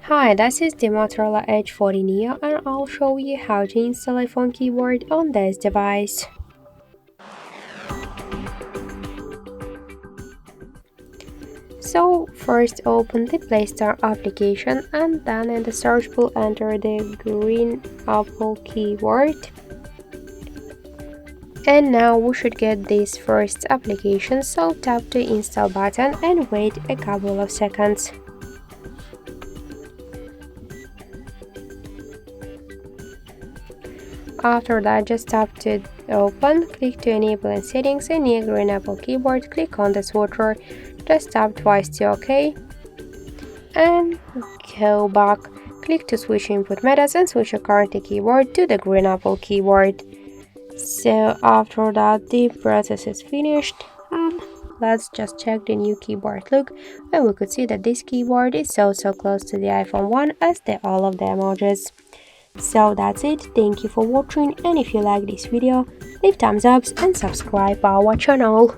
Hi, this is the Motorola Edge 40 Neo and I'll show you how to install iPhone keyboard on this device. So first open the Play Store application and then in the search bar enter the green Apple keyword. And now we should get this first application, so tap the install button and wait a couple of seconds. After that, just tap to open, click to enable in settings, and near green Apple keyboard, click on the switcher, just tap twice to OK, and go back, click to switch input methods and switch your current keyboard to the green Apple keyboard. So after that, the process is finished, and let's just check the new keyboard look, and we could see that this keyboard is so close to the iPhone 1 as all of the emojis. So that's it, thank you for watching, and if you like this video, leave thumbs up and subscribe our channel.